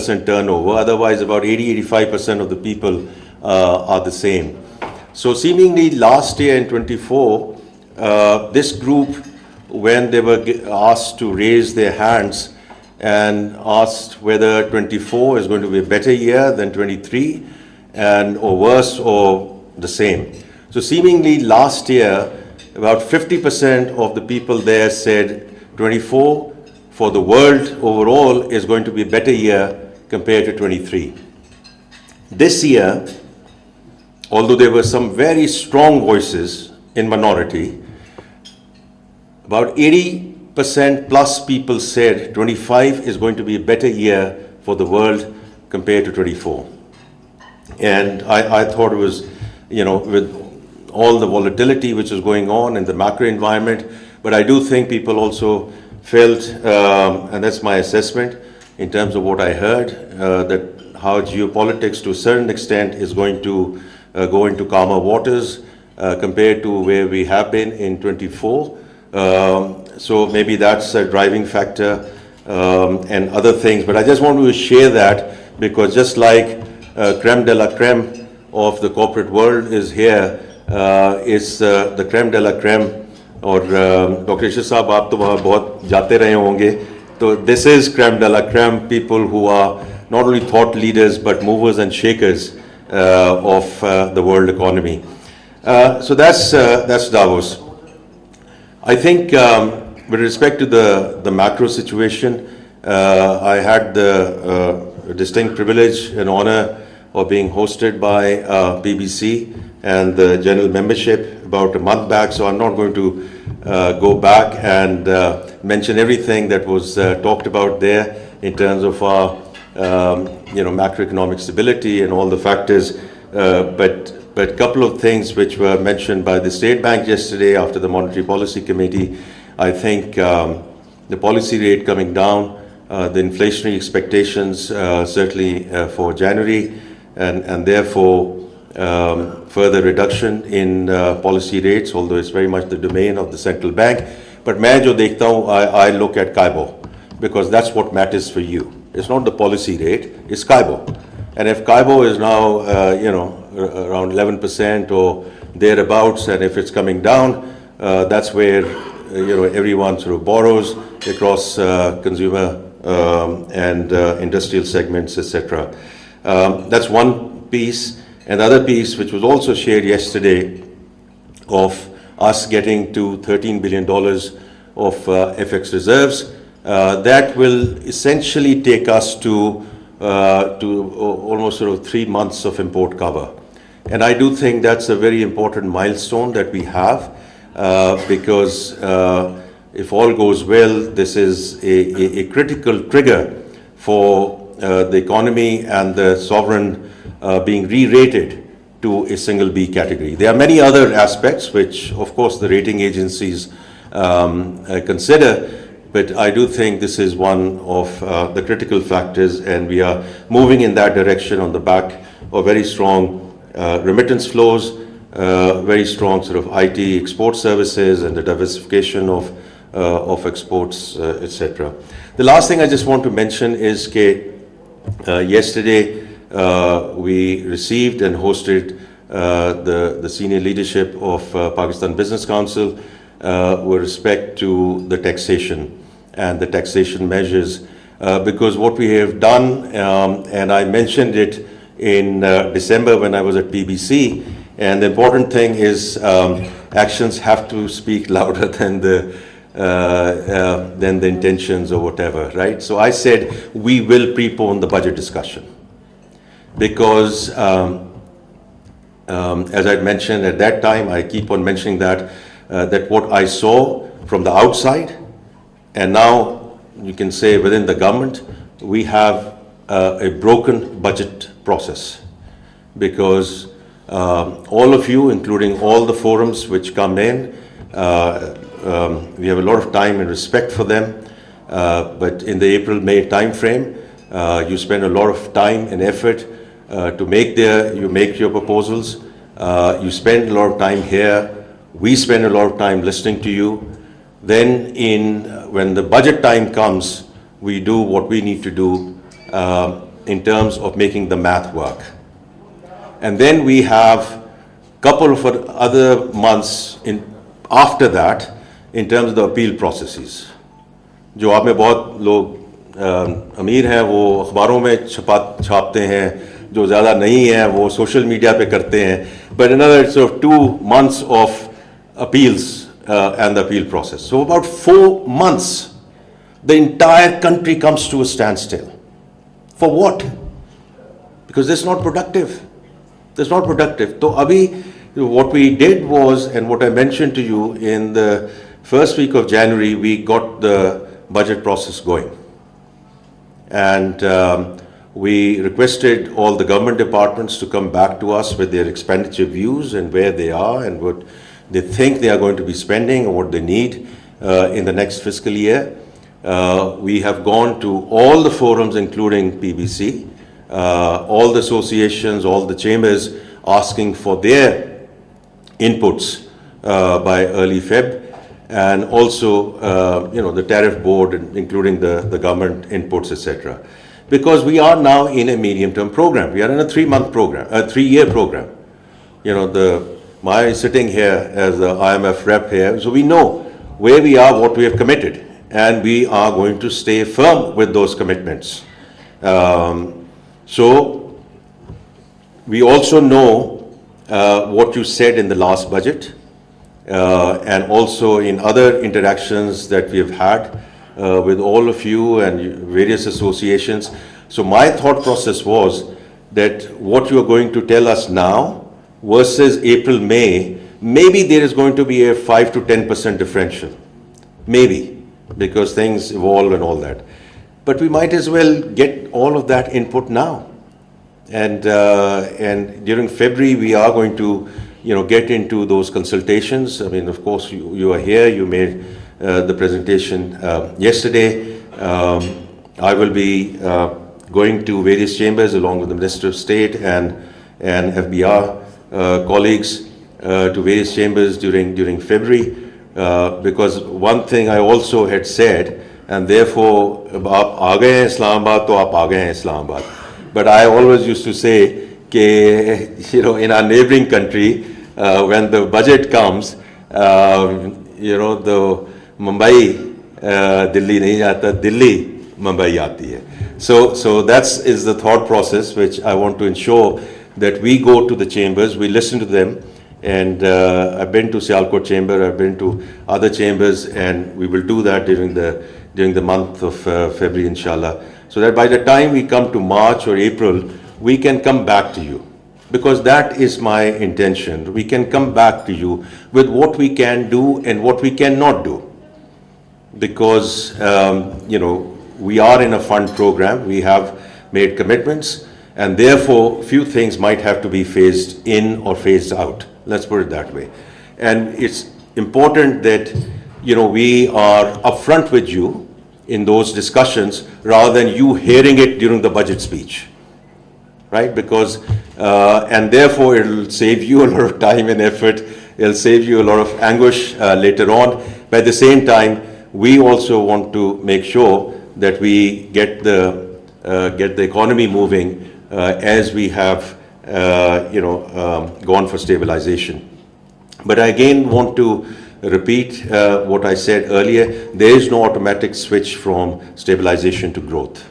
20% turnover. Otherwise, about 80-85% of the people are the same. So seemingly last year in 24, this group, when they were asked to raise their hands and asked whether 24 is going to be a better year than 23, or worse or the same. So seemingly last year, about 50% of the people there said 24 for the world overall is going to be a better year compared to 23. This year, although there were some very strong voices in minority, about 80% plus people said 25 is going to be a better year for the world compared to 24. And I thought it was, with all the volatility which is going on in the macro environment, but I do think people also felt, and that's my assessment in terms of what I heard, that how geopolitics to a certain extent is going to go into calmer waters compared to where we have been in 24. So maybe that's a driving factor and other things. But I just want to share that because just like creme de la creme of the corporate world is here, is the creme de la creme. और doctor Ishar साहब आप तो वहाँ बहुत जाते रहे होंगे, तो this is creme de la creme, people who are not only thought leaders but movers and shakers of the world economy. So that's Davos. I think with respect to the macro situation, I had the distinct privilege and honor of being hosted by BBC and the general membership about a month back, so I'm not going to go back and mention everything that was talked about there in terms of our macroeconomic stability and all the factors, but a couple of things which were mentioned by the State Bank yesterday after the Monetary Policy Committee. I think the policy rate coming down, the inflationary expectations certainly for January, and therefore further reduction in policy rates, although it's very much the domain of the central bank. But मैं जो देखता हूँ, I look at CIBOR, because that's what matters for you. It's not the policy rate, it's CIBOR. And if CIBOR is now, around 11% or thereabouts, and if it's coming down, that's where, everyone sort of borrows across consumer and industrial segments, etc. That's one piece. And the other piece, which was also shared yesterday, of us getting to $13 billion of FX reserves, that will essentially take us to almost sort of 3 months of import cover. And I do think that's a very important milestone that we have, because if all goes well, this is a critical trigger for the economy and the sovereign being re-rated to a single B category. There are many other aspects which, of course, the rating agencies consider, but I do think this is one of the critical factors, and we are moving in that direction on the back of very strong remittance flows, very strong sort of IT export services, and the diversification of exports, etc. The last thing I just want to mention is that yesterday we received and hosted the senior leadership of Pakistan Business Council with respect to the taxation and the taxation measures, because what we have done, and I mentioned it in December when I was at BBC, and the important thing is actions have to speak louder than the intentions or whatever, right? So I said we will prepone the budget discussion, because as I mentioned at that time, I keep on mentioning that what I saw from the outside, and now you can say within the government, we have a broken budget process, because all of you, including all the forums which come in, we have a lot of time and respect for them, but in the April-May time frame, you spend a lot of time and effort to make your proposals. You spend a lot of time here. We spend a lot of time listening to you. Then when the budget time comes, we do what we need to do. in terms of making the math work. And then we have couple of other months after that in terms of the appeal processes. जो आप में बहुत लोग अमीर हैं वो अखबारों में छापते हैं, जो ज़्यादा नहीं है वो सोशल मीडिया पे करते हैं. But another sort of 2 months of appeals and the appeal process. So about 4 months, the entire country comes to a standstill. For what? Because it's not productive. It's not productive. So abhi, what we did was, and what I mentioned to you, in the first week of January, we got the budget process going. And we requested all the government departments to come back to us with their expenditure views and where they are and what they think they are going to be spending or what they need in the next fiscal year. We have gone to all the forums, including PBC, all the associations, all the chambers, asking for their inputs by early Feb, and also the tariff board, including the government inputs, etc. Because we are now in a medium-term program. We are in a 3-month program, a 3-year program. My sitting here as the IMF rep here, so we know where we are, what we have committed, and we are going to stay firm with those commitments. So we also know what you said in the last budget, and also in other interactions that we have had with all of you and various associations. So my thought process was that what you are going to tell us now versus April, May, maybe there is going to be a 5 to 10% differential. Maybe, because things evolve and all that. But we might as well get all of that input now. And during February, we are going to get into those consultations. I mean, of course, you are here, you made the presentation yesterday. I will be going to various chambers along with the Minister of State and FBR colleagues to various chambers during February, because one thing I also had said, and therefore, आप आ गए हैं इस्लामाबाद तो आप आ गए हैं Islamabad. But I always used to say, in our neighboring country, when the budget comes, the Mumbai, Delhi नहीं जाता, Delhi, Mumbai आती है. So that is the thought process which I want to ensure that we go to the chambers, we listen to them, and I've been to Sialkot chamber, I've been to other chambers, and we will do that during the month of February, inshallah. So that by the time we come to March or April, we can come back to you. Because that is my intention. We can come back to you with what we can do and what we cannot do. Because, we are in a fund program, we have made commitments, and therefore few things might have to be phased in or phased out. Let's put it that way. And it's important that, we are upfront with you in those discussions rather than you hearing it during the budget speech. Right? Because, and therefore it'll save you a lot of time and effort, it'll save you a lot of anguish later on. But at the same time, we also want to make sure that we get the economy moving as we have, gone for stabilization. But I again want to repeat what I said earlier. There is no automatic switch from stabilization to growth.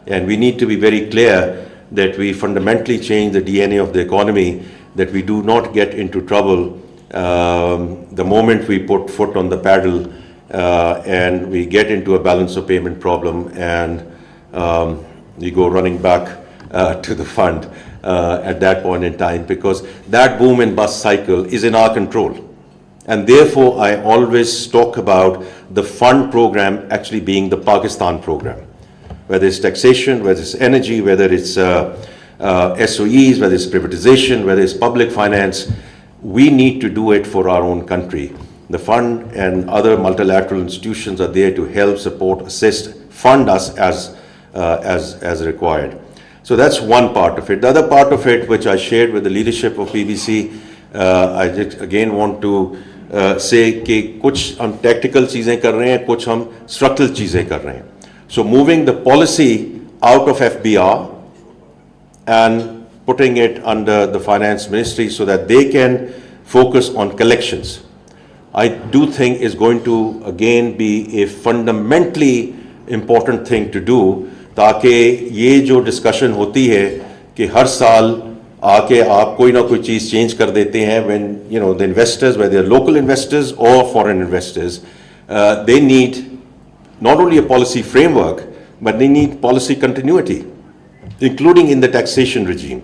And we need to be very clear that we fundamentally change the DNA of the economy, that we do not get into trouble the moment we put foot on the paddle and we get into a balance of payment problem and we go running back to the fund at that point in time, because that boom and bust cycle is in our control. And therefore, I always talk about the fund program actually being the Pakistan program. Whether it's taxation, whether it's energy, whether it's SOEs, whether it's privatization, whether it's public finance, we need to do it for our own country. The fund and other multilateral institutions are there to help, support, assist, fund us as required. So that's one part of it. The other part of it, which I shared with the leadership of PBC, I just again want to say कि कुछ हम tactical चीज़ें कर रहे हैं, कुछ हम structural चीज़ें कर रहे हैं. So moving the policy out of FBR and putting it under the finance ministry so that they can focus on collections, I do think is going to again be a fundamentally important thing to do, ताकि ये जो discussion होती है कि हर साल आके आप कोई ना कोई चीज़ चेंज कर देते हैं, when you know the investors, whether they're local investors or foreign investors, they need not only a policy framework, but they need policy continuity, including in the taxation regime.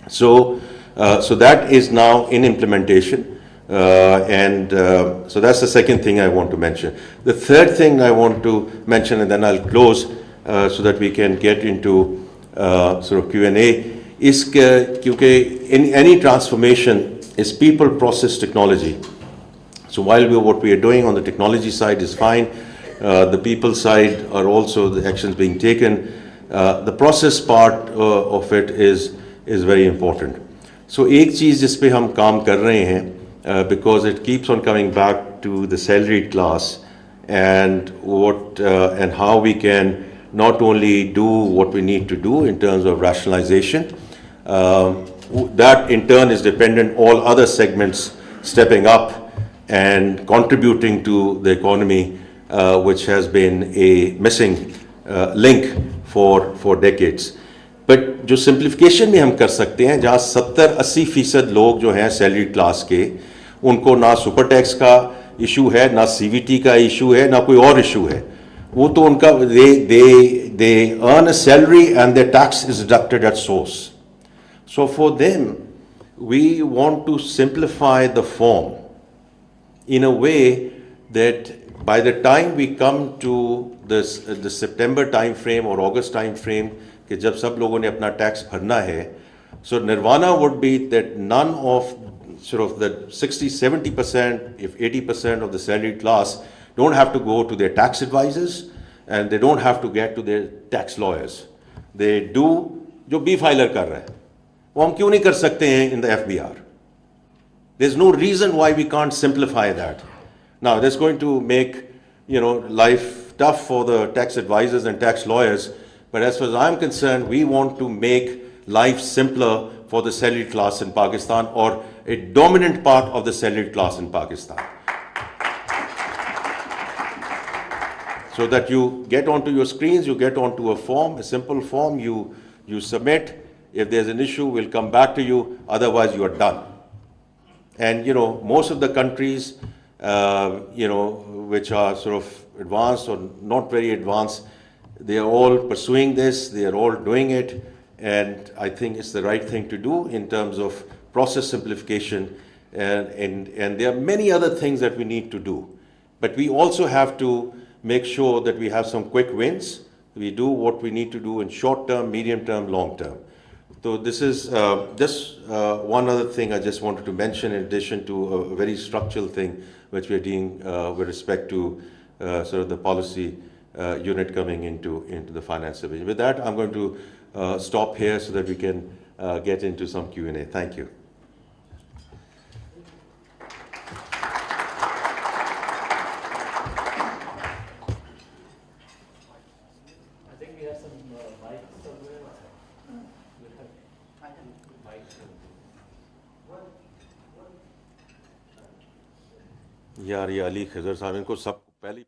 So that is now in implementation. So that's the second thing I want to mention. The third thing I want to mention, and then I'll close so that we can get into sort of Q&A, is क्योंकि in any transformation is people, process, technology. So while what we are doing on the technology side is fine, the people side are also the actions being taken. The process part of it is very important. So एक चीज़ जिस पे हम काम कर रहे हैं, because it keeps on coming back to the salaried class and what and how we can not only do what we need to do in terms of rationalization, that in turn is dependent all other segments stepping up and contributing to the economy, which has been a missing link for decades. But जो simplification में हम कर सकते हैं, जहाँ 70-80% लोग जो हैं सैलरी क्लास के, उनको ना सुपर टैक्स का इशू है, ना सीवीटी का इशू है, ना कोई और इशू है, वो तो उनका they earn a salary and their tax is deducted at source. So for them, we want to simplify the form in a way that by the time we come to the September time frame or August time frame, कि जब सब लोगों ने अपना tax भरना है, so nirvana would be that none of sort of the 60-70%, if 80% of the salaried class don't have to go to their tax advisors and they don't have to get to their tax lawyers. They do जो B filer कर रहा है, वो हम क्यों नहीं कर सकते हैं in the FBR? There's no reason why we can't simplify that. Now, that's going to make, life tough for the tax advisors and tax lawyers. But as far as I'm concerned, we want to make life simpler for the salaried class in Pakistan, or a dominant part of the salaried class in Pakistan. So that you get onto your screens, you get onto a form, a simple form, you submit. If there's an issue, we'll come back to you. Otherwise, you are done. And, most of the countries, which are sort of advanced or not very advanced, they are all pursuing this, they are all doing it, and I think it's the right thing to do in terms of process simplification, and there are many other things that we need to do. But we also have to make sure that we have some quick wins. We do what we need to do in short term, medium term, long term. So this is just one other thing I just wanted to mention in addition to a very structural thing which we are doing with respect to sort of the policy unit coming into the finance division. With that, I'm going to stop here so that we can get into some Q&A. Thank you. I think we have some mics somewhere. यार ये अली खजर साहब इनको सब पहले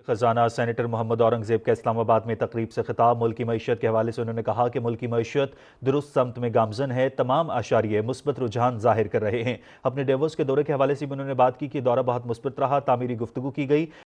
खजाना senator Mohammad Aurangzeb का इस्लामाबाद में तकरीब से खिताब। मुल्की मईशत के हवाले से उन्होंने कहा कि मुल्की मईशत दुरुस्त समत में गामजन है, तमाम आशारिये मुस्बत रुझान जाहिर कर रहे हैं। अपने डेवोस के दौरे के हवाले से भी उन्होंने बात की कि दौरा बहुत मुस्बत रहा, तामीरी गुफ्तगू की गई।